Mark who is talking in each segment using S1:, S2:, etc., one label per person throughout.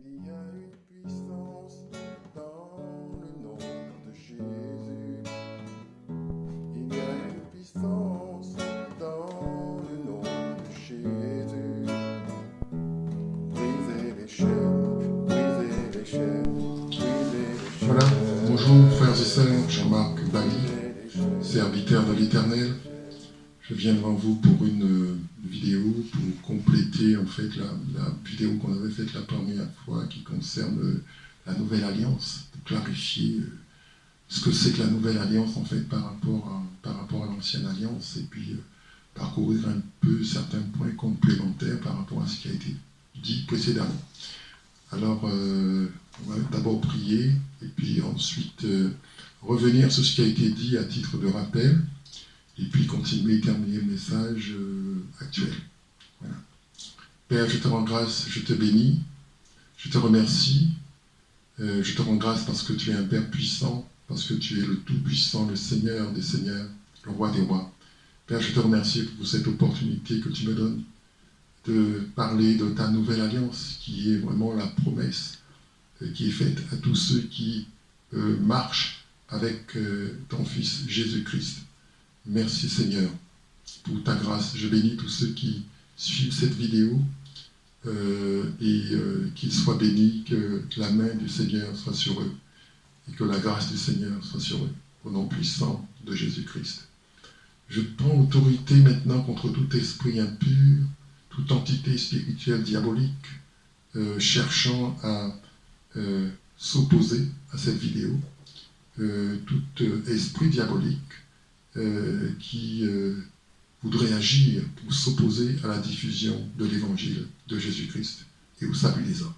S1: Il y a une puissance dans le nom de Jésus. Il y a une puissance dans le nom de Jésus. Briser les chaînes, briser les chaînes, briser les chaînes.
S2: Voilà, bonjour frères et sœurs, Jean-Marc Bali, serviteur de l'Éternel. Je viens devant vous pour une vidéo pour compléter en fait la vidéo qu'on avait faite la première fois qui concerne la Nouvelle Alliance, pour clarifier ce que c'est que la Nouvelle Alliance en fait par rapport à l'Ancienne Alliance et puis parcourir un peu certains points complémentaires par rapport à ce qui a été dit précédemment. Alors, on va d'abord prier et puis ensuite revenir sur ce qui a été dit à titre de rappel et puis continuer et terminer le message actuel. Voilà. Père, je te rends grâce, je te bénis, je te remercie, je te rends grâce parce que tu es un Père puissant, parce que tu es le Tout-Puissant, le Seigneur des Seigneurs, le Roi des Rois. Père, je te remercie pour cette opportunité que tu me donnes de parler de ta nouvelle alliance, qui est vraiment la promesse qui est faite à tous ceux qui marchent avec ton Fils Jésus-Christ. Merci Seigneur pour ta grâce. Je bénis tous ceux qui suivent cette vidéo et qu'ils soient bénis, que la main du Seigneur soit sur eux et que la grâce du Seigneur soit sur eux, au nom puissant de Jésus-Christ. Je prends autorité maintenant contre tout esprit impur, toute entité spirituelle diabolique cherchant à s'opposer à cette vidéo, tout esprit diabolique qui voudrait agir pour s'opposer à la diffusion de l'évangile de Jésus-Christ et au salut des hommes.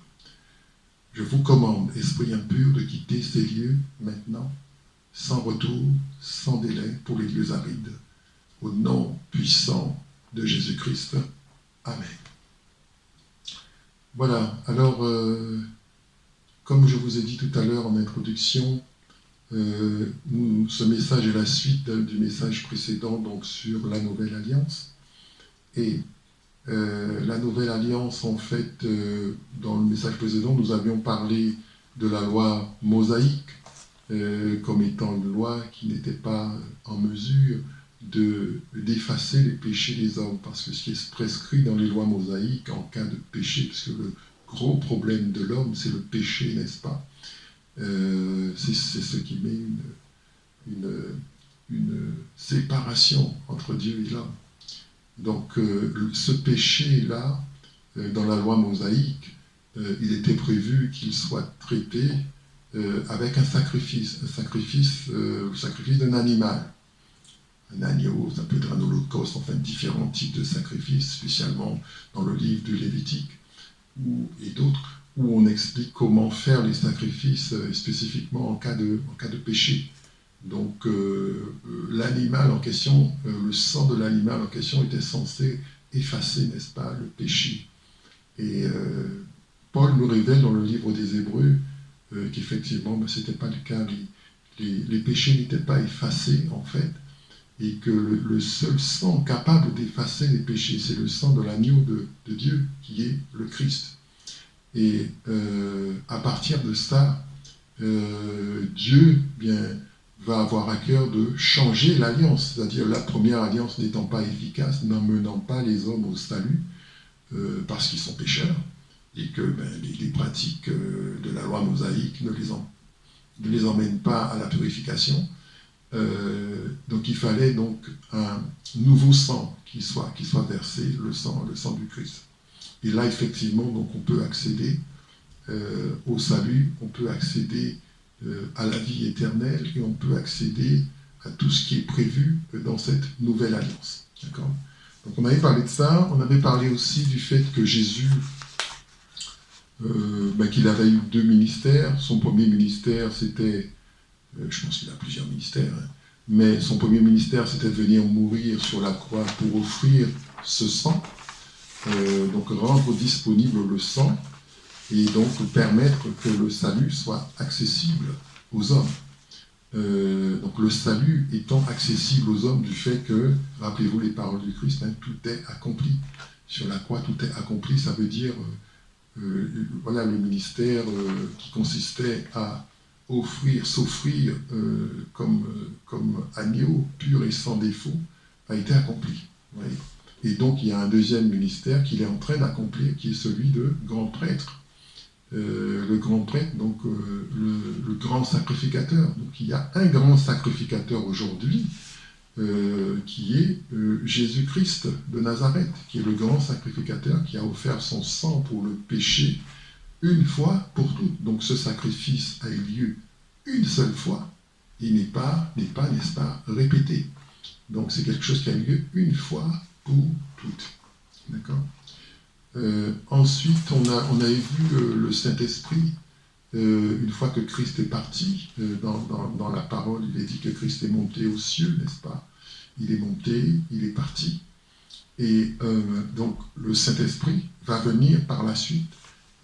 S2: Je vous commande, esprit impur, de quitter ces lieux maintenant, sans retour, sans délai, pour les lieux arides, au nom puissant de Jésus-Christ. Amen. Voilà, alors, comme je vous ai dit tout à l'heure en introduction, ce message est la suite du message précédent donc sur la Nouvelle Alliance. Et la Nouvelle Alliance, en fait, dans le message précédent, nous avions parlé de la loi mosaïque comme étant une loi qui n'était pas en mesure d'effacer les péchés des hommes, parce que ce qui est prescrit dans les lois mosaïques en cas de péché, puisque le gros problème de l'homme, c'est le péché, n'est-ce pas? C'est ce qui met une séparation entre Dieu et l'homme. Donc ce péché-là, dans la loi mosaïque, il était prévu qu'il soit traité avec un sacrifice le sacrifice d'un animal. Un agneau, ça peut être un holocauste, enfin différents types de sacrifices, spécialement dans le livre du Lévitique et d'autres, où on explique comment faire les sacrifices spécifiquement en cas de péché. Donc l'animal en question, le sang de l'animal en question était censé effacer, n'est-ce pas, le péché. Et Paul nous révèle dans le livre des Hébreux qu'effectivement, ce n'était pas le cas, les péchés n'étaient pas effacés en fait, et que le seul sang capable d'effacer les péchés, c'est le sang de l'agneau de Dieu, qui est le Christ. Et à partir de ça, Dieu va avoir à cœur de changer l'alliance, c'est-à-dire la première alliance n'étant pas efficace, n'emmenant pas les hommes au salut, parce qu'ils sont pécheurs, et que les pratiques de la loi mosaïque ne les emmènent pas à la purification. Donc il fallait donc un nouveau sang qui soit versé, le sang du Christ. Et là, effectivement, donc on peut accéder au salut, on peut accéder à la vie éternelle et on peut accéder à tout ce qui est prévu dans cette nouvelle alliance. D'accord ? Donc on avait parlé de ça, on avait parlé aussi du fait que Jésus, qu'il avait eu 2 ministères. Son premier ministère, c'était, je pense qu'il a plusieurs ministères, hein, mais son premier ministère, c'était de venir mourir sur la croix pour offrir ce sang, donc rendre disponible le sang, et donc permettre que le salut soit accessible aux hommes. Donc le salut étant accessible aux hommes du fait que, rappelez-vous les paroles du Christ, hein, tout est accompli. Sur la croix, tout est accompli, ça veut dire voilà le ministère qui consistait à s'offrir comme agneau pur et sans défaut, a été accompli. Voyez. Et donc il y a un deuxième ministère qu'il est en train d'accomplir, qui est celui de grand prêtre. Le grand prêtre, donc le grand sacrificateur. Donc il y a un grand sacrificateur aujourd'hui, qui est Jésus-Christ de Nazareth, qui est le grand sacrificateur qui a offert son sang pour le péché une fois pour toutes. Donc ce sacrifice a eu lieu une seule fois, il n'est pas, n'est-ce pas, répété. Donc c'est quelque chose qui a eu lieu une fois pour toutes. D'accord ? Ensuite, on a vu le Saint-Esprit, une fois que Christ est parti, dans la parole, il est dit que Christ est monté aux cieux, n'est-ce pas ? Il est monté, il est parti. Et donc le Saint-Esprit va venir par la suite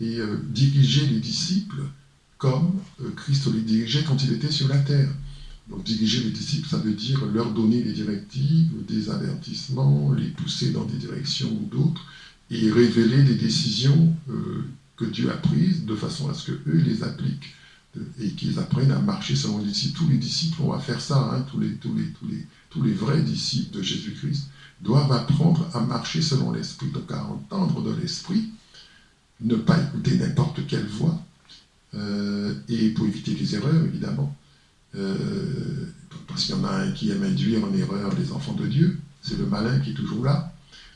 S2: et diriger les disciples comme Christ les dirigeait quand il était sur la terre. Donc diriger les disciples, ça veut dire leur donner des directives, des avertissements, les pousser dans des directions ou d'autres, et révéler des décisions que Dieu a prises de façon à ce qu'eux les appliquent et qu'ils apprennent à marcher selon les disciples. Tous les disciples, on va faire ça, hein, tous les vrais disciples de Jésus-Christ doivent apprendre à marcher selon l'Esprit, donc à entendre de l'Esprit, ne pas écouter n'importe quelle voix, et pour éviter les erreurs, évidemment, parce qu'il y en a un qui aime induire en erreur les enfants de Dieu, c'est le malin qui est toujours là.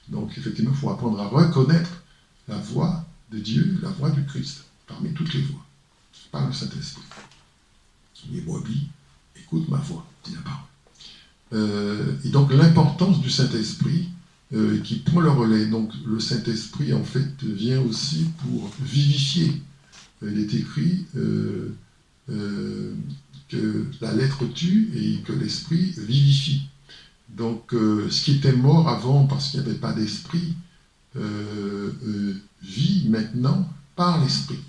S2: Donc effectivement, il faut apprendre à reconnaître la voix de Dieu, la voix du Christ, parmi toutes les voix, par le Saint-Esprit. Les brebis écoutent ma voix, dit la parole. Et donc l'importance du Saint-Esprit qui prend le relais. Donc le Saint-Esprit, en fait, vient aussi pour vivifier. Il est écrit que la lettre tue et que l'Esprit vivifie. Donc, ce qui était mort avant parce qu'il n'y avait pas d'esprit, vit maintenant par l'esprit.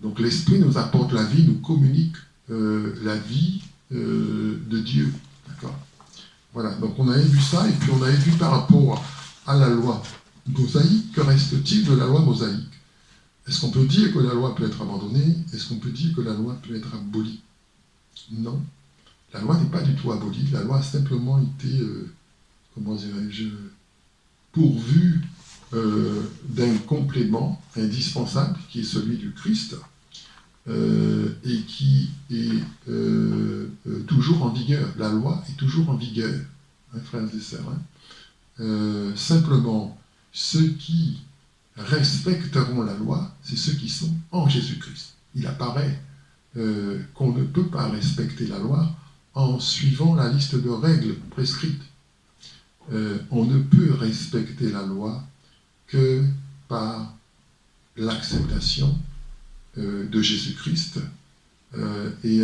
S2: Donc, l'esprit nous apporte la vie, nous communique la vie de Dieu. D'accord ? Voilà, donc on avait vu ça, et puis on avait vu par rapport à la loi mosaïque, que reste-t-il de la loi mosaïque ? Est-ce qu'on peut dire que la loi peut être abandonnée ? Est-ce qu'on peut dire que la loi peut être abolie ? Non. La loi n'est pas du tout abolie, la loi a simplement été, comment dirais-je, pourvue d'un complément indispensable qui est celui du Christ et qui est toujours en vigueur. La loi est toujours en vigueur, hein, frères et sœurs. Hein. Simplement, ceux qui respecteront la loi, c'est ceux qui sont en Jésus-Christ. Il apparaît qu'on ne peut pas respecter la loi en suivant la liste de règles prescrites. On ne peut respecter la loi que par l'acceptation de Jésus-Christ et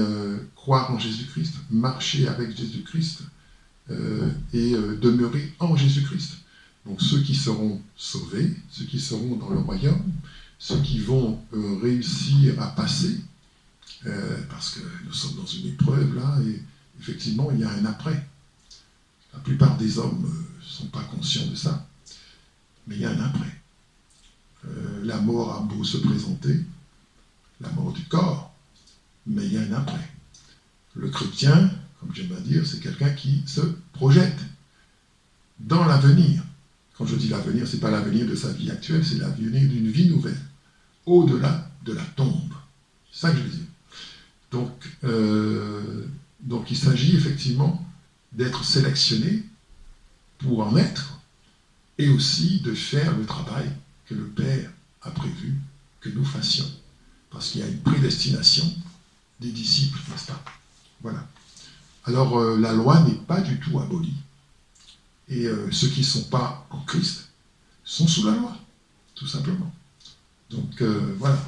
S2: croire en Jésus-Christ, marcher avec Jésus-Christ et demeurer en Jésus-Christ. Donc ceux qui seront sauvés, ceux qui seront dans le royaume, ceux qui vont réussir à passer, parce que nous sommes dans une épreuve là, et effectivement il y a un après. La plupart des hommes ne sont pas conscients de ça, mais il y a un après. La mort a beau se présenter, la mort du corps, mais il y a un après. Le chrétien, comme j'aime à dire, c'est quelqu'un qui se projette dans l'avenir. Quand je dis l'avenir, ce n'est pas l'avenir de sa vie actuelle, c'est l'avenir d'une vie nouvelle, au-delà de la tombe. C'est ça que je veux dire. Donc il s'agit effectivement d'être sélectionné pour en être, et aussi de faire le travail que le Père a prévu que nous fassions. Parce qu'il y a une prédestination des disciples, n'est-ce pas ? Voilà. Alors, la loi n'est pas du tout abolie. Et ceux qui ne sont pas en Christ sont sous la loi, tout simplement. Donc, voilà.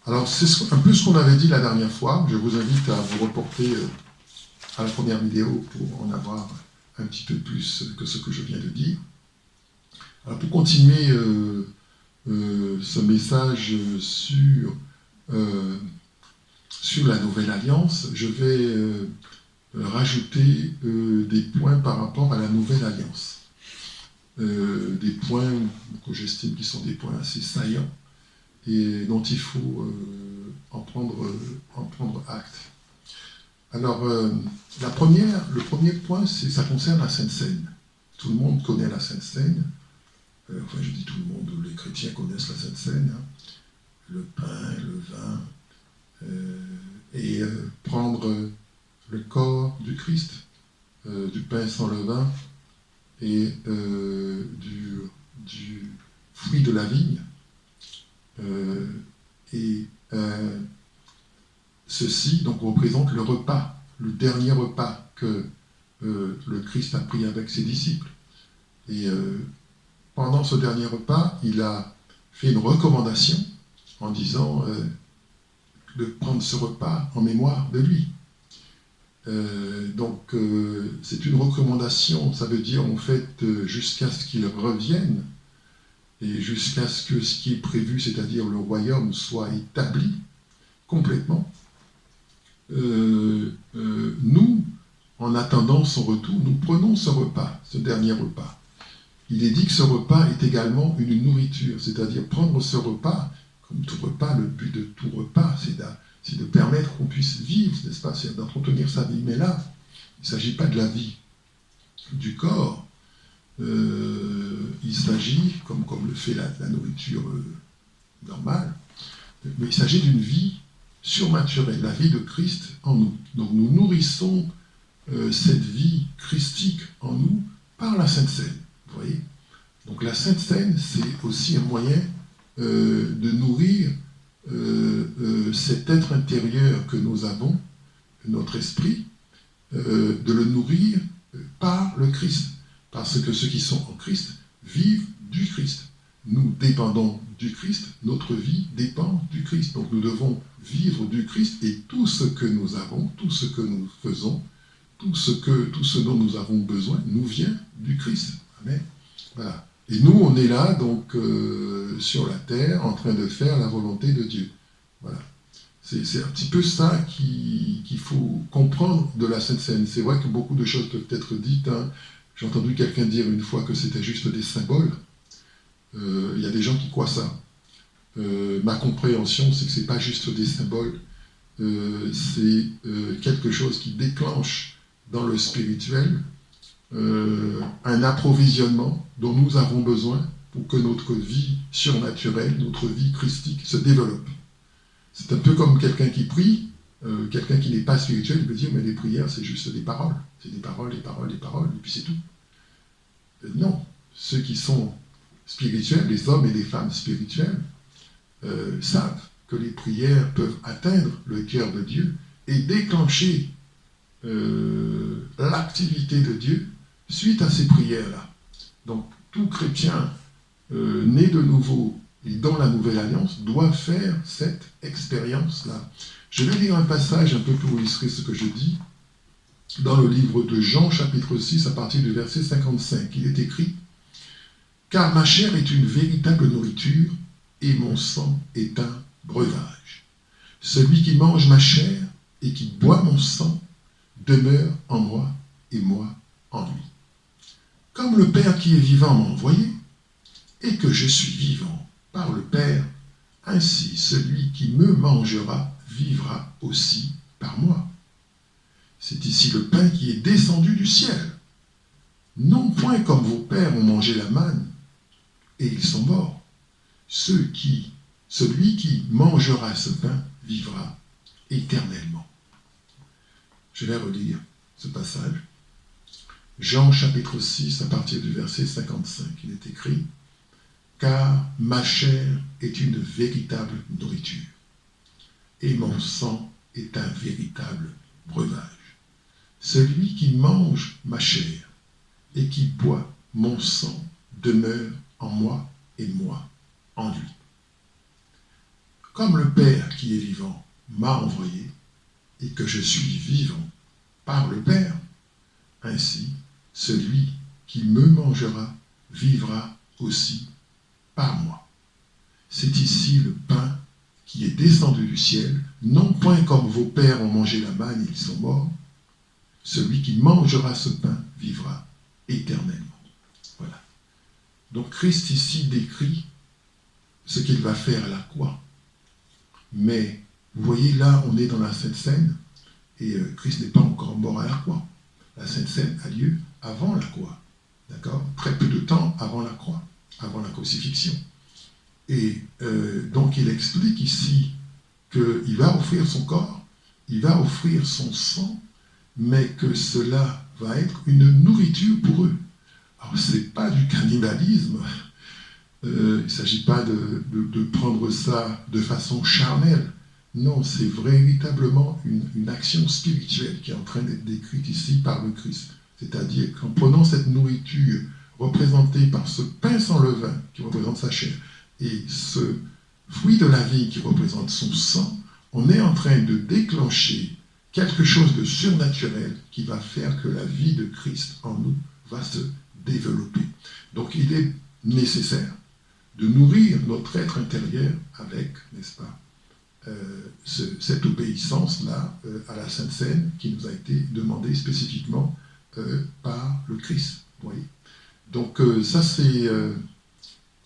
S2: Alors, c'est un peu ce qu'on avait dit la dernière fois. Je vous invite à vous reporter à la première vidéo pour en avoir un petit peu plus que ce que je viens de dire. Alors, pour continuer ce message sur la Nouvelle Alliance, je vais rajouter des points par rapport à la Nouvelle Alliance. Des points que j'estime qui sont des points assez saillants et dont il faut en prendre acte. Alors, le premier point, ça concerne la Sainte Seine. Tout le monde connaît la Sainte Seine. Enfin, je dis tout le monde, les chrétiens connaissent la Sainte Seine. Hein. Le pain, le vin, et prendre le corps du Christ, du pain sans levain et du fruit de la vigne. Ceci donc représente le repas, le dernier repas que le Christ a pris avec ses disciples. Et pendant ce dernier repas, il a fait une recommandation en disant de prendre ce repas en mémoire de lui. Donc c'est une recommandation, ça veut dire en fait jusqu'à ce qu'il revienne et jusqu'à ce que ce qui est prévu, c'est-à-dire le royaume, soit établi complètement. Nous, en attendant son retour, nous prenons ce repas, ce dernier repas. Il est dit que ce repas est également une nourriture, c'est-à-dire prendre ce repas, comme tout repas, le but de tout repas, c'est de permettre qu'on puisse vivre, n'est-ce pas, c'est d'entretenir sa vie. Mais là, il ne s'agit pas de la vie du corps, il s'agit, comme le fait la nourriture normale, mais il s'agit d'une vie surnaturelle, la vie de Christ en nous. Donc nous nourrissons cette vie christique en nous par la Sainte Seine. Vous voyez ? Donc la Sainte Seine, c'est aussi un moyen de nourrir cet être intérieur que nous avons, notre esprit, de le nourrir par le Christ. Parce que ceux qui sont en Christ vivent du Christ. Nous dépendons du Christ, notre vie dépend du Christ. Donc nous devons vivre du Christ et tout ce que nous avons, tout ce que nous faisons, tout ce dont nous avons besoin nous vient du Christ. Amen. Voilà. Et nous, on est là, donc, sur la terre, en train de faire la volonté de Dieu. Voilà. C'est un petit peu ça qu'il faut comprendre de la Sainte Seine. C'est vrai que beaucoup de choses peuvent être dites. Hein. J'ai entendu quelqu'un dire une fois que c'était juste des symboles. Il y a des gens qui croient ça. Ma compréhension, c'est que ce n'est pas juste des symboles. C'est quelque chose qui déclenche dans le spirituel un approvisionnement dont nous avons besoin pour que notre vie surnaturelle, notre vie christique se développe. C'est un peu comme quelqu'un qui prie, quelqu'un qui n'est pas spirituel, il peut dire, mais les prières, c'est juste des paroles. C'est des paroles, des paroles, des paroles, et puis c'est tout. Non, ceux qui sont spirituels, les hommes et les femmes spirituels, savent que les prières peuvent atteindre le cœur de Dieu et déclencher l'activité de Dieu suite à ces prières-là. Donc, tout chrétien né de nouveau et dans la Nouvelle Alliance doit faire cette expérience-là. Je vais lire un passage un peu pour illustrer ce que je dis. Dans le livre de Jean, chapitre 6, à partir du verset 55, il est écrit « Car ma chair est une véritable nourriture, et mon sang est un breuvage. Celui qui mange ma chair et qui boit mon sang demeure en moi et moi en lui. Comme le Père qui est vivant m'a envoyé, et que je suis vivant par le Père, ainsi celui qui me mangera vivra aussi par moi. C'est ici le pain qui est descendu du ciel, non point comme vos pères ont mangé la manne, et ils sont morts. Celui qui mangera ce pain vivra éternellement. » Je vais relire ce passage. Jean chapitre 6, à partir du verset 55, il est écrit « Car ma chair est une véritable nourriture, et mon sang est un véritable breuvage. Celui qui mange ma chair et qui boit mon sang demeure en moi et moi en lui. Comme le Père qui est vivant m'a envoyé et que je suis vivant par le Père, ainsi celui qui me mangera vivra aussi par moi. C'est ici le pain qui est descendu du ciel, non point comme vos pères ont mangé la manne et ils sont morts. Celui qui mangera ce pain vivra éternellement. » Voilà. Donc Christ ici décrit ce qu'il va faire à la croix. Mais, vous voyez, là, on est dans la Sainte Seine, et Christ n'est pas encore mort à la croix. La Sainte Seine a lieu avant la croix, d'accord? Très peu de temps avant la croix, avant la crucifixion. Et donc, il explique ici qu'il va offrir son corps, il va offrir son sang, mais que cela va être une nourriture pour eux. Alors, ce n'est pas du cannibalisme. Il ne s'agit pas de prendre ça de façon charnelle. Non, c'est véritablement une action spirituelle qui est en train d'être décrite ici par le Christ. C'est-à-dire qu'en prenant cette nourriture représentée par ce pain sans levain qui représente sa chair et ce fruit de la vie qui représente son sang, on est en train de déclencher quelque chose de surnaturel qui va faire que la vie de Christ en nous va se développer. Donc il est nécessaire de nourrir notre être intérieur avec, n'est-ce pas, cette obéissance-là à la Sainte Seine qui nous a été demandée spécifiquement par le Christ. Vous voyez. Donc ça c'est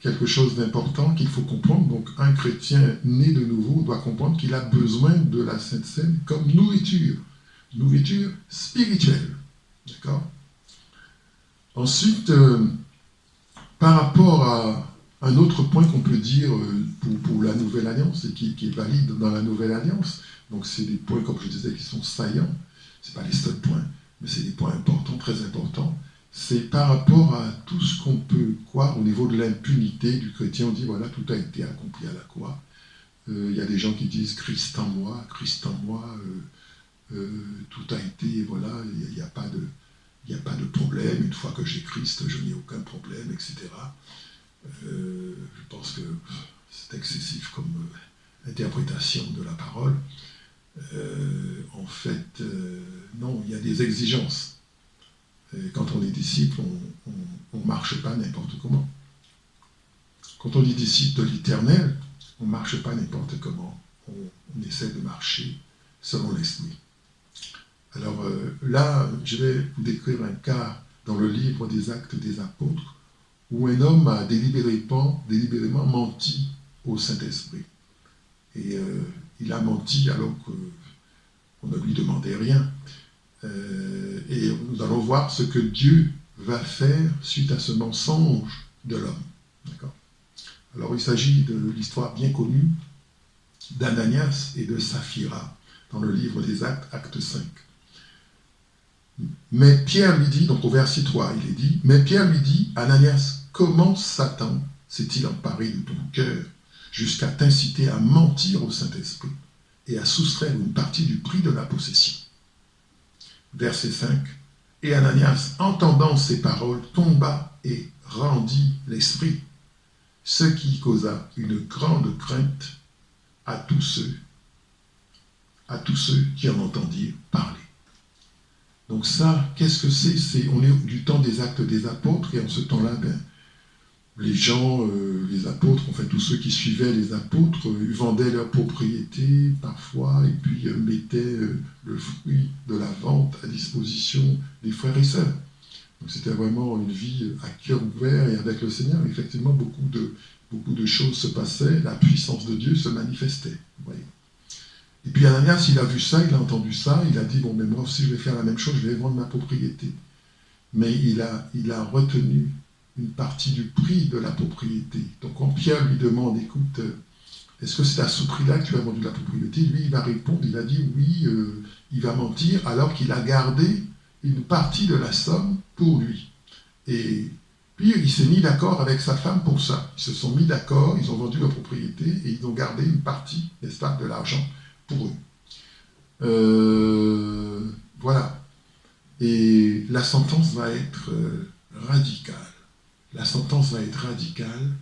S2: quelque chose d'important qu'il faut comprendre. Donc un chrétien né de nouveau doit comprendre qu'il a besoin de la Sainte Seine comme nourriture spirituelle. D'accord? Ensuite, par rapport à un autre point qu'on peut dire pour la Nouvelle Alliance et qui est valide dans la Nouvelle Alliance, donc c'est des points, comme je disais, qui sont saillants, ce pas les seuls points, mais c'est des points importants, très importants, c'est par rapport à tout ce qu'on peut croire au niveau de l'impunité du chrétien. On dit, voilà, tout a été accompli à la croix. Il y a des gens qui disent, Christ en moi, tout a été, voilà, il n'y a pas de problème, une fois que j'ai Christ, je n'ai aucun problème, etc. Je pense que c'est excessif comme interprétation de la parole. En fait, non, il y a des exigences. Et quand on est disciple, on ne marche pas n'importe comment. Quand on est disciple de l'Éternel, on ne marche pas n'importe comment. On essaie de marcher selon l'Esprit. Alors là, je vais vous décrire un cas dans le livre des Actes des Apôtres, où un homme a délibérément menti au Saint-Esprit. Et il a menti alors qu'on ne lui demandait rien. Et nous allons voir ce que Dieu va faire suite à ce mensonge de l'homme. D'accord ? Alors il s'agit de l'histoire bien connue d'Ananias et de Saphira dans le livre des Actes, acte 5. Mais Pierre lui dit, donc au verset 3, il est dit, mais Pierre lui dit, Ananias, comment Satan s'est-il emparé de ton cœur jusqu'à t'inciter à mentir au Saint-Esprit et à soustraire une partie du prix de la possession? Verset 5. Et Ananias, entendant ces paroles, tomba et rendit l'esprit, ce qui causa une grande crainte à tous ceux qui en entendirent parler. Donc ça, qu'est-ce que c'est? On est du temps des Actes des Apôtres, et en ce temps-là, les gens, les apôtres, enfin tous ceux qui suivaient les apôtres, vendaient leurs propriétés parfois, et puis mettaient le fruit de la vente à disposition des frères et sœurs. Donc c'était vraiment une vie à cœur ouvert et avec le Seigneur. Effectivement, beaucoup de choses se passaient, la puissance de Dieu se manifestait. Vous voyez. Et puis Ananias, il a vu ça, il a entendu ça, il a dit, bon, mais moi aussi je vais faire la même chose, je vais vendre ma propriété. Mais il a retenu une partie du prix de la propriété. Donc quand Pierre lui demande, écoute, est-ce que c'est à ce prix-là que tu as vendu la propriété? Lui, il va répondre, il a dit oui, il va mentir, alors qu'il a gardé une partie de la somme pour lui. Et puis il s'est mis d'accord avec sa femme pour ça. Ils se sont mis d'accord, ils ont vendu leur propriété et ils ont gardé une partie, n'est-ce pas, de l'argent pour eux. Voilà. Et la sentence va être radicale. La sentence va être radicale.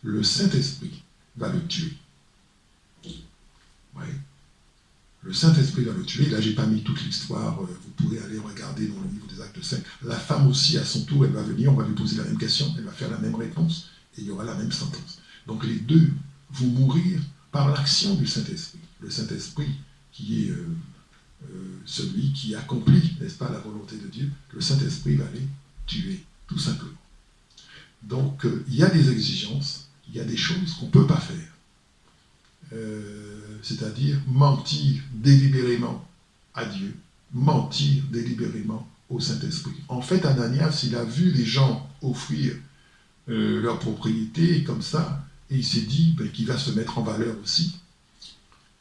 S2: Le Saint-Esprit va le tuer. Ouais. Le Saint-Esprit va le tuer. Là, je n'ai pas mis toute l'histoire. Vous pourrez aller regarder dans le livre des Actes 5. La femme aussi, à son tour, elle va venir. On va lui poser la même question. Elle va faire la même réponse. Et il y aura la même sentence. Donc les deux vont mourir par l'action du Saint-Esprit. Le Saint-Esprit qui est celui qui accomplit, n'est-ce pas, la volonté de Dieu. Le Saint-Esprit va les tuer, tout simplement. Donc il y a des exigences, il y a des choses qu'on ne peut pas faire. C'est-à-dire mentir délibérément à Dieu, mentir délibérément au Saint-Esprit. En fait, Ananias, il a vu les gens offrir leur propriété comme ça, et il s'est dit qu'il va se mettre en valeur aussi,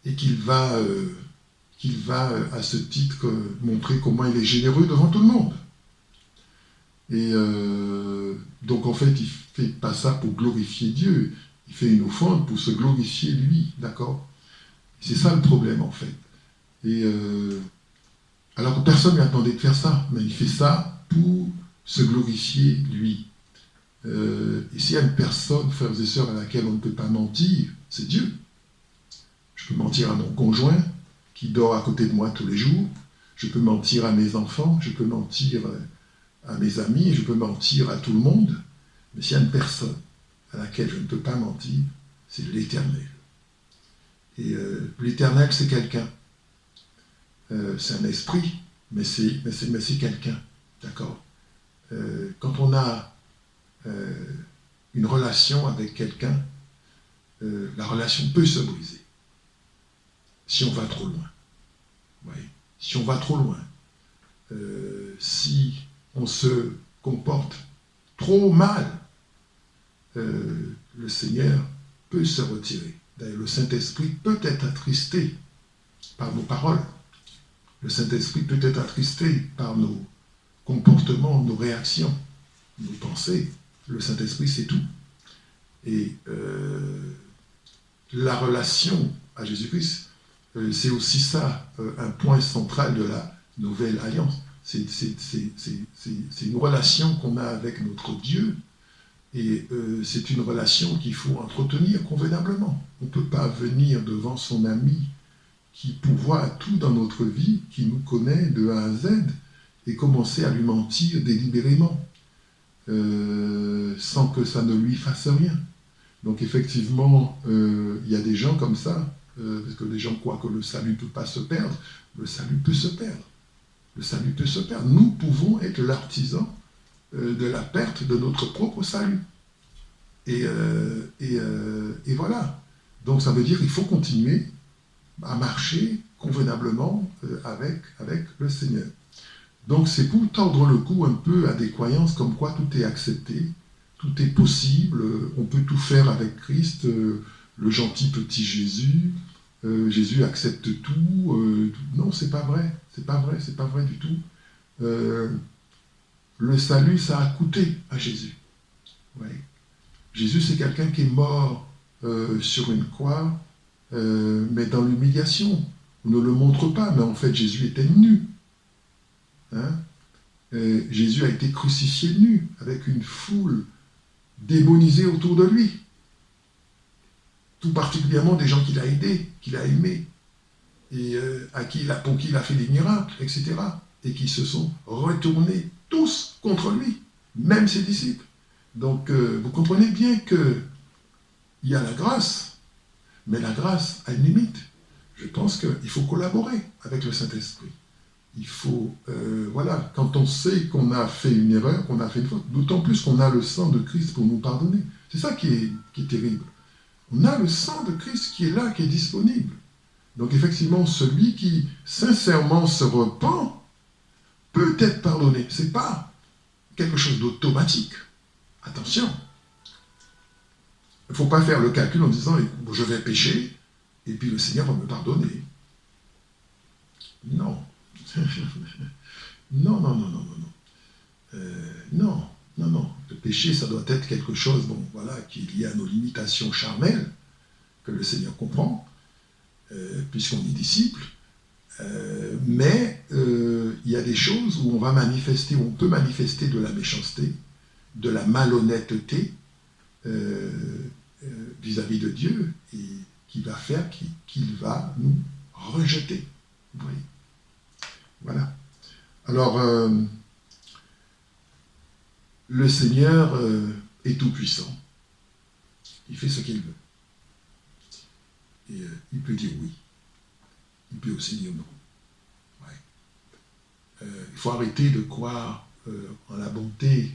S2: et qu'il va à ce titre montrer comment il est généreux devant tout le monde. Et donc en fait, il ne fait pas ça pour glorifier Dieu, il fait une offrande pour se glorifier lui, d'accord? C'est ça le problème en fait. Et alors que personne ne lui attendait de faire ça, mais il fait ça pour se glorifier lui. Et s'il y a une personne, frères et sœurs, à laquelle on ne peut pas mentir, c'est Dieu. Je peux mentir à mon conjoint, qui dort à côté de moi tous les jours, je peux mentir à mes enfants, je peux mentir à mes amis, je peux mentir à tout le monde, mais s'il y a une personne à laquelle je ne peux pas mentir, c'est l'Éternel. Et l'Éternel, c'est quelqu'un. C'est un esprit, mais c'est quelqu'un. D'accord? Quand on a une relation avec quelqu'un, la relation peut se briser. Si on va trop loin. Oui. Si on va trop loin. Si on se comporte trop mal, le Seigneur peut se retirer. D'ailleurs, le Saint-Esprit peut être attristé par nos paroles. Le Saint-Esprit peut être attristé par nos comportements, nos réactions, nos pensées. Le Saint-Esprit, c'est tout. Et la relation à Jésus-Christ, c'est aussi ça, un point central de la nouvelle alliance. C'est une relation qu'on a avec notre Dieu, et c'est une relation qu'il faut entretenir convenablement. On ne peut pas venir devant son ami qui pourvoit à tout dans notre vie, qui nous connaît de A à Z, et commencer à lui mentir délibérément, sans que ça ne lui fasse rien. Donc effectivement, il y a des gens comme ça, parce que les gens croient que le salut ne peut pas se perdre. Le salut peut se perdre. Le salut peut se perdre. Nous pouvons être l'artisan de la perte de notre propre salut. Et voilà. Donc ça veut dire qu'il faut continuer à marcher convenablement avec le Seigneur. Donc c'est pour tordre le cou un peu à des croyances comme quoi tout est accepté, tout est possible, on peut tout faire avec Christ, le gentil petit Jésus, Jésus accepte tout. Non, c'est pas vrai, c'est pas vrai du tout. Le salut, ça a coûté à Jésus. Ouais. Jésus, c'est quelqu'un qui est mort sur une croix, mais dans l'humiliation. On ne le montre pas, mais en fait, Jésus était nu. Hein? Jésus a été crucifié nu, avec une foule démonisée autour de lui. Tout particulièrement des gens qu'il a aidés, qu'il a aimés, et pour qui il a fait des miracles, etc. Et qui se sont retournés tous contre lui, même ses disciples. Donc, vous comprenez bien qu'il y a la grâce, mais la grâce a une limite. Je pense qu'il faut collaborer avec le Saint-Esprit. Il faut, voilà, quand on sait qu'on a fait une erreur, qu'on a fait une faute, d'autant plus qu'on a le sang de Christ pour nous pardonner. C'est ça qui est terrible. On a le sang de Christ qui est là, qui est disponible. Donc effectivement, celui qui sincèrement se repent peut être pardonné. Ce n'est pas quelque chose d'automatique. Attention. Il ne faut pas faire le calcul en disant « je vais pécher et puis le Seigneur va me pardonner ». Non. Non. Non. Le péché, ça doit être quelque chose, qui est lié à nos limitations charnelles, que le Seigneur comprend, puisqu'on est disciple. Mais il y a des choses où on peut manifester de la méchanceté, de la malhonnêteté vis-à-vis de Dieu, et qui va faire qu'il va nous rejeter. Vous voyez ? Voilà. Alors, le Seigneur est tout-puissant. Il fait ce qu'il veut. Et il peut dire oui. Il peut aussi dire non. Ouais. Il faut arrêter de croire en la bonté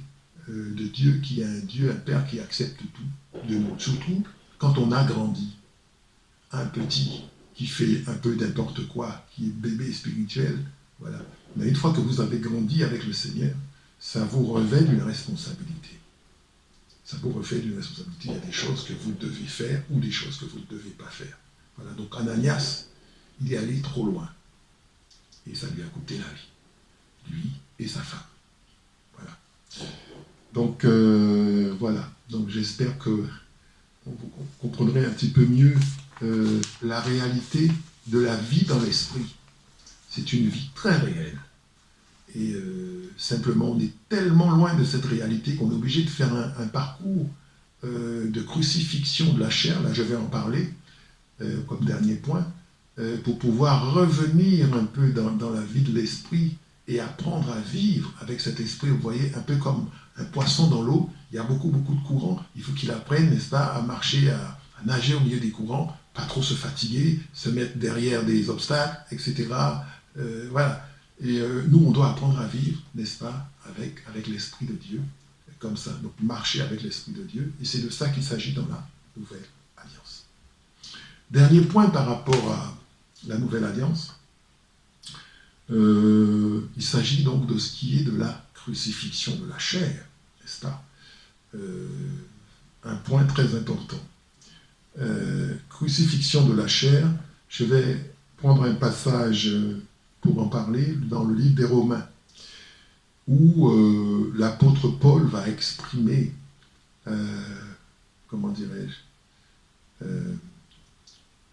S3: de Dieu, qui est un Dieu, un Père qui accepte tout de nous. Surtout quand on a grandi. Un petit qui fait un peu n'importe quoi, qui est bébé spirituel, voilà. Mais une fois que vous avez grandi avec le Seigneur, ça vous revêt d'une responsabilité. Ça vous revêt d'une responsabilité. Il y a des choses que vous devez faire ou des choses que vous ne devez pas faire. Voilà. Donc Ananias, il est allé trop loin. Et ça lui a coûté la vie. Lui et sa femme. Voilà. Donc, voilà. Donc j'espère que vous comprendrez un petit peu mieux la réalité de la vie dans l'esprit. C'est une vie très réelle. Et simplement, on est tellement loin de cette réalité qu'on est obligé de faire un parcours de crucifixion de la chair, là je vais en parler comme dernier point, pour pouvoir revenir un peu dans la vie de l'esprit et apprendre à vivre avec cet esprit. Vous voyez, un peu comme un poisson dans l'eau, il y a beaucoup de courants, il faut qu'il apprenne, n'est-ce pas, à marcher, à nager au milieu des courants, pas trop se fatiguer, se mettre derrière des obstacles, etc. Voilà. Et nous, on doit apprendre à vivre, n'est-ce pas, avec l'Esprit de Dieu, comme ça. Donc, marcher avec l'Esprit de Dieu. Et c'est de ça qu'il s'agit dans la Nouvelle Alliance. Dernier point par rapport à la Nouvelle Alliance. Il s'agit donc de ce qui est de la crucifixion de la chair, n'est-ce pas? Un point très important. Crucifixion de la chair, je vais prendre un passage pour en parler dans le livre des Romains, où l'apôtre Paul va exprimer, comment dirais-je,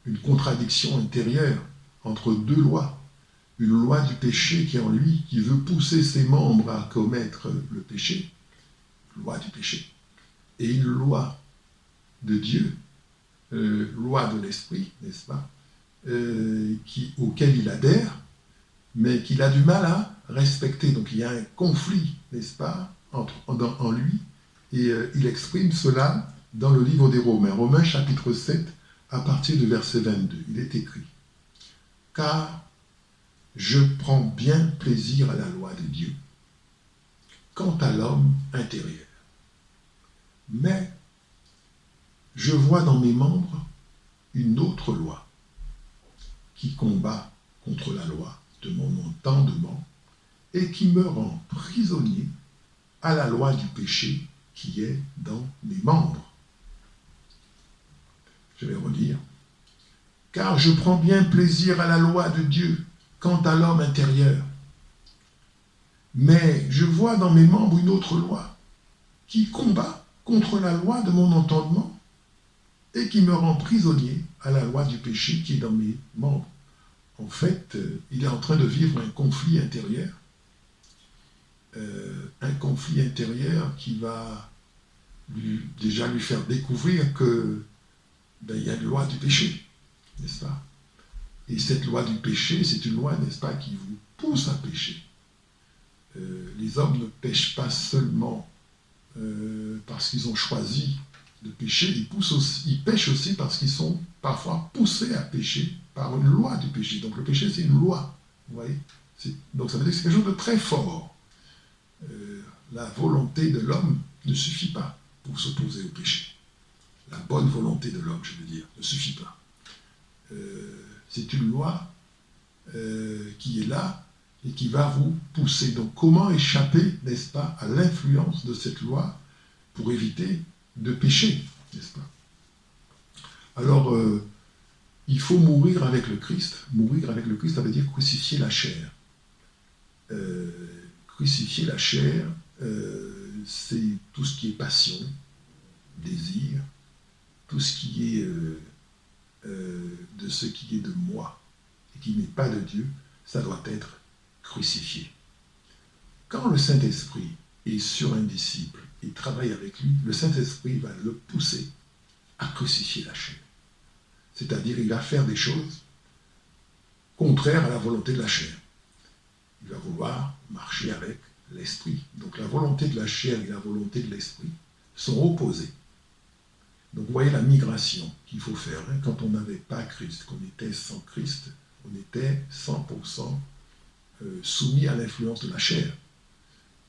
S3: une contradiction intérieure entre deux lois. Une loi du péché qui est en lui, qui veut pousser ses membres à commettre le péché, loi du péché, et une loi de Dieu, loi de l'esprit, n'est-ce pas, auquel il adhère, mais qu'il a du mal à respecter. Donc il y a un conflit, n'est-ce pas, en lui, et il exprime cela dans le livre des Romains. Romains chapitre 7, à partir du verset 22, il est écrit « Car je prends bien plaisir à la loi de Dieu, quant à l'homme intérieur. Mais je vois dans mes membres une autre loi qui combat contre la loi de mon entendement et qui me rend prisonnier à la loi du péché qui est dans mes membres. » Je vais redire. « Car je prends bien plaisir à la loi de Dieu, quant à l'homme intérieur. Mais je vois dans mes membres une autre loi qui combat contre la loi de mon entendement et qui me rend prisonnier à la loi du péché qui est dans mes membres. » En fait, il est en train de vivre un conflit intérieur. Un conflit intérieur qui va déjà lui faire découvrir que il y a une loi du péché, n'est-ce pas? Et cette loi du péché, c'est une loi, n'est-ce pas, qui vous pousse à pécher. Les hommes ne pêchent pas seulement parce qu'ils ont choisi de pécher, ils pêchent aussi parce qu'ils sont parfois poussés à pécher par une loi du péché. Donc le péché, c'est une loi, vous voyez. Donc ça veut dire que c'est quelque chose de très fort. La volonté de l'homme ne suffit pas pour s'opposer au péché. La bonne volonté de l'homme, je veux dire, ne suffit pas. C'est une loi qui est là et qui va vous pousser. Donc comment échapper, n'est-ce pas, à l'influence de cette loi pour éviter de pécher, n'est-ce pas? Alors, il faut mourir avec le Christ. Mourir avec le Christ, ça veut dire crucifier la chair. Crucifier la chair, c'est tout ce qui est passion, désir, tout ce qui est de ce qui est de moi et qui n'est pas de Dieu, ça doit être crucifié. Quand le Saint-Esprit est sur un disciple et travaille avec lui, le Saint-Esprit va le pousser à crucifier la chair. C'est-à-dire, il va faire des choses contraires à la volonté de la chair. Il va vouloir marcher avec l'Esprit. Donc la volonté de la chair et la volonté de l'Esprit sont opposées. Donc vous voyez la migration qu'il faut faire. Quand on n'avait pas Christ, qu'on était sans Christ, on était 100% soumis à l'influence de la chair.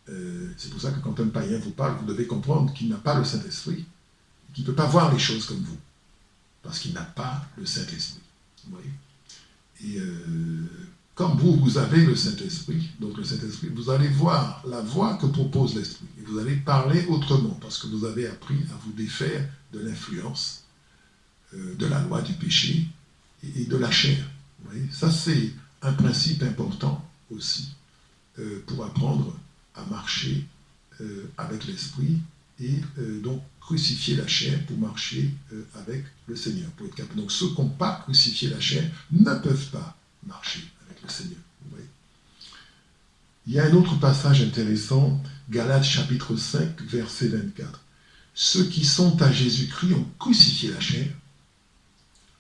S3: C'est pour ça que quand un païen vous parle, vous devez comprendre qu'il n'a pas le Saint-Esprit, qu'il ne peut pas voir les choses comme vous, parce qu'il n'a pas le Saint-Esprit. Vous voyez ? Et comme vous avez le Saint-Esprit, donc le Saint-Esprit, vous allez voir la voie que propose l'Esprit. Et vous allez parler autrement, parce que vous avez appris à vous défaire de l'influence, de la loi du péché et de la chair. Vous voyez ? Ça, c'est un principe important aussi pour apprendre à marcher avec l'Esprit et donc crucifier la chair pour marcher avec le Seigneur, pour être capable. Donc ceux qui n'ont pas crucifié la chair ne peuvent pas marcher avec le Seigneur. Vous voyez ? Il y a un autre passage intéressant, Galates chapitre 5, verset 24. Ceux qui sont à Jésus-Christ ont crucifié la chair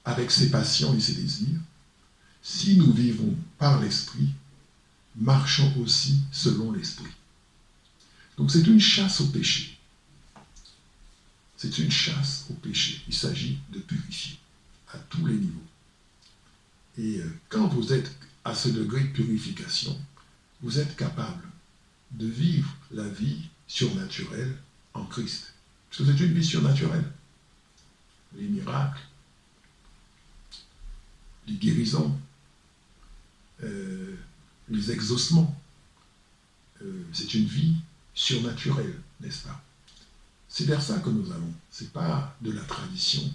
S3: avec ses passions et ses désirs. Si nous vivons par l'Esprit, marchons aussi selon l'Esprit. Donc c'est une chasse au péché. C'est une chasse au péché. Il s'agit de purifier à tous les niveaux. Et quand vous êtes à ce degré de purification, vous êtes capable de vivre la vie surnaturelle en Christ. Parce que c'est une vie surnaturelle. Les miracles, les guérisons, les exaucements. C'est une vie surnaturelle, n'est-ce pas? C'est vers ça que nous allons. Ce n'est pas de la tradition,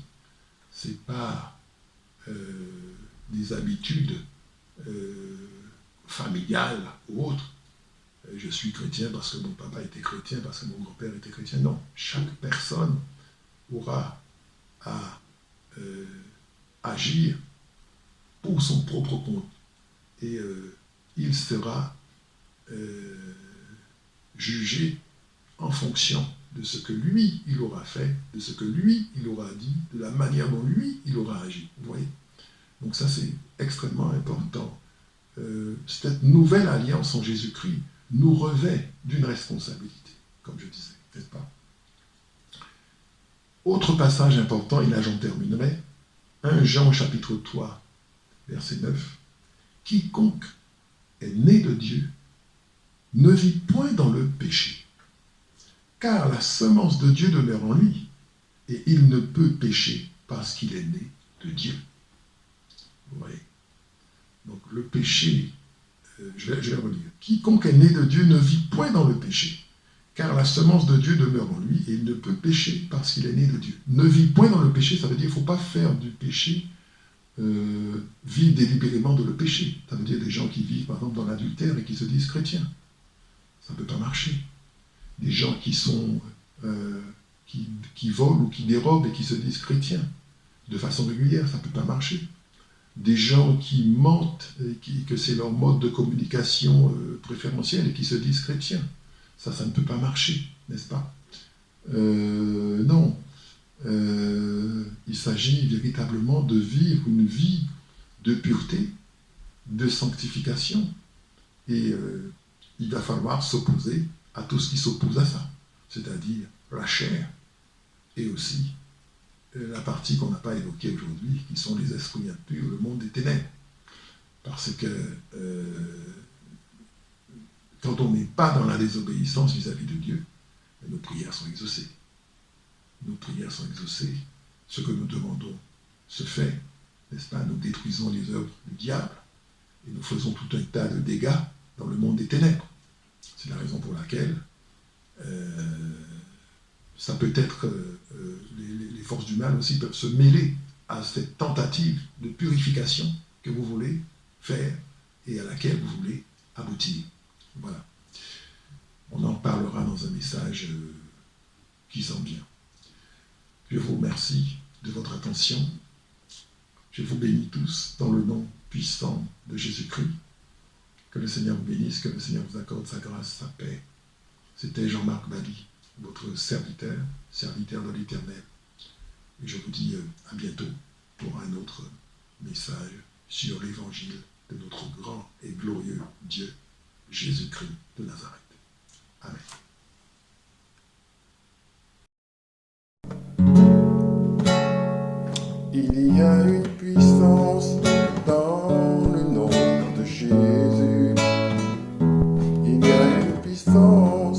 S3: ce n'est pas des habitudes familiales ou autres. Je suis chrétien parce que mon papa était chrétien, parce que mon grand-père était chrétien. Non, chaque personne aura à agir pour son propre compte. Et il sera jugé en fonction de ce que lui, il aura fait, de ce que lui, il aura dit, de la manière dont lui, il aura agi. Vous voyez ? Donc ça, c'est extrêmement important. Cette nouvelle alliance en Jésus-Christ nous revêt d'une responsabilité, comme je disais, n'est-ce pas ? Autre passage important, et là j'en terminerai, 1 Jean chapitre 3, verset 9. Quiconque est né de Dieu ne vit point dans le péché, car la semence de Dieu demeure en lui, et il ne peut pécher parce qu'il est né de Dieu. Vous voyez ? Donc le péché, je vais redire. Quiconque est né de Dieu ne vit point dans le péché, car la semence de Dieu demeure en lui, et il ne peut pécher parce qu'il est né de Dieu. Ne vit point dans le péché, ça veut dire qu'il ne faut pas faire du péché, vivre délibérément de le péché. Ça veut dire des gens qui vivent par exemple dans l'adultère et qui se disent chrétiens. Ça ne peut pas marcher. Des gens qui sont qui volent ou qui dérobent et qui se disent chrétiens de façon régulière, ça ne peut pas marcher. Des gens qui mentent, et que c'est leur mode de communication préférentiel et qui se disent chrétiens. Ça ne peut pas marcher, n'est-ce pas ? Non. Il s'agit véritablement de vivre une vie de pureté, de sanctification. Et il va falloir s'opposer à tout ce qui s'oppose à ça, c'est-à-dire la chair et aussi la partie qu'on n'a pas évoquée aujourd'hui, qui sont les esprits impurs, le monde des ténèbres. Parce que quand on n'est pas dans la désobéissance vis-à-vis de Dieu, nos prières sont exaucées. Nos prières sont exaucées. Ce que nous demandons se fait, n'est-ce pas? Nous détruisons les œuvres du diable et nous faisons tout un tas de dégâts dans le monde des ténèbres. C'est la raison pour laquelle ça peut être les forces du mal aussi peuvent se mêler à cette tentative de purification que vous voulez faire et à laquelle vous voulez aboutir. Voilà. On en parlera dans un message qui s'en vient. Je vous remercie de votre attention. Je vous bénis tous dans le nom puissant de Jésus-Christ. Que le Seigneur vous bénisse, que le Seigneur vous accorde sa grâce, sa paix. C'était Jean-Marc Bali, votre serviteur de l'Éternel. Et je vous dis à bientôt pour un autre message sur l'évangile de notre grand et glorieux Dieu, Jésus-Christ de Nazareth. Amen.
S1: Il y a une puissance dans le nom de Jésus. Il y a une puissance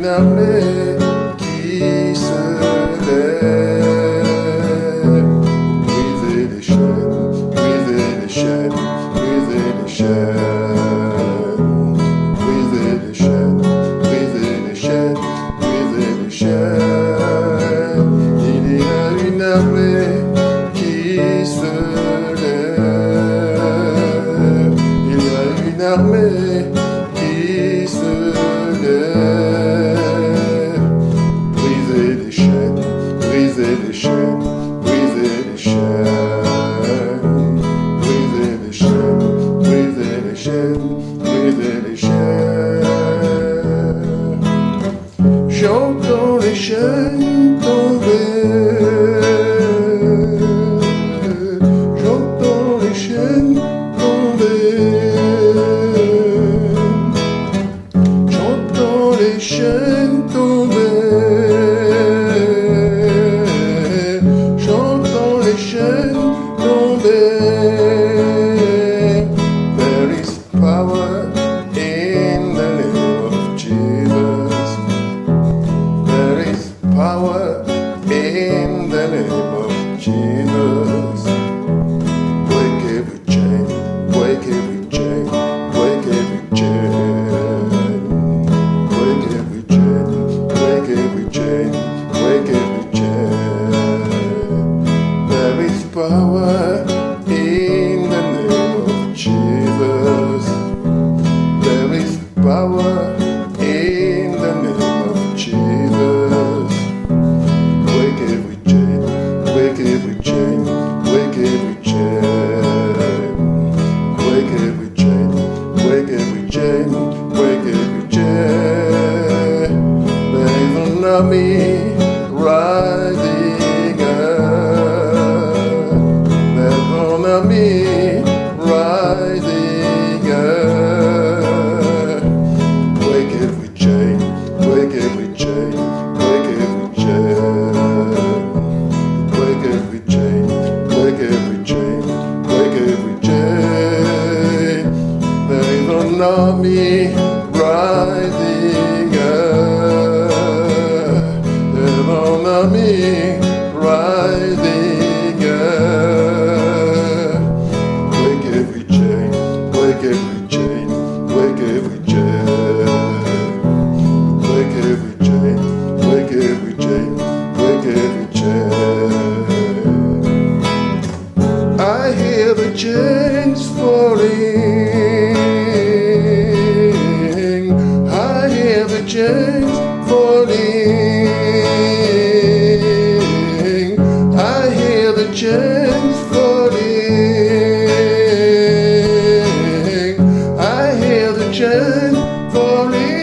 S1: une armée qui se lève. Briser les chaînes, briser les chaînes, briser les chaînes. Briser les chaînes, briser les chaînes, briser les chaînes. Il y a une armée qui se lève. Il y a une armée qui se lève. Briser les chaînes, briser les chaînes, briser les chaînes. Briser les chaînes, briser les chaînes, briser les chaînes. J'entends les chaînes tomber. J'entends les chaînes tomber. J'entends les chaînes tomber. J'entends les chaînes tomber. There is power in the name of Jesus. There is power in the name of Jesus. Break every chain, break every chain, break every chain. Break every chain, break every chain, break every chain. There is power in the name of Jesus. There is power in the name of Jesus. Break every chain, break every chain, break every chain. Break every chain, break every chain, break every chain. There is an army rising up. There's an army rising up. Break every chain, break every chain, break every chain. Break every chain, break every chain, break every chain. There is an army rising up. There's an army rising up. Break every chain, break every chain, break every chain. Break every chain, break every chain, break every chain. I hear the chains falling. I hear the chains falling. I hear the chains falling. I hear the chains falling.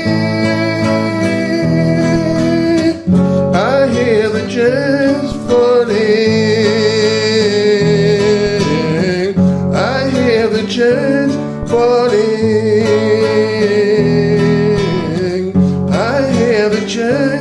S1: I hear the chains falling. I hear the chains falling. I hear the chains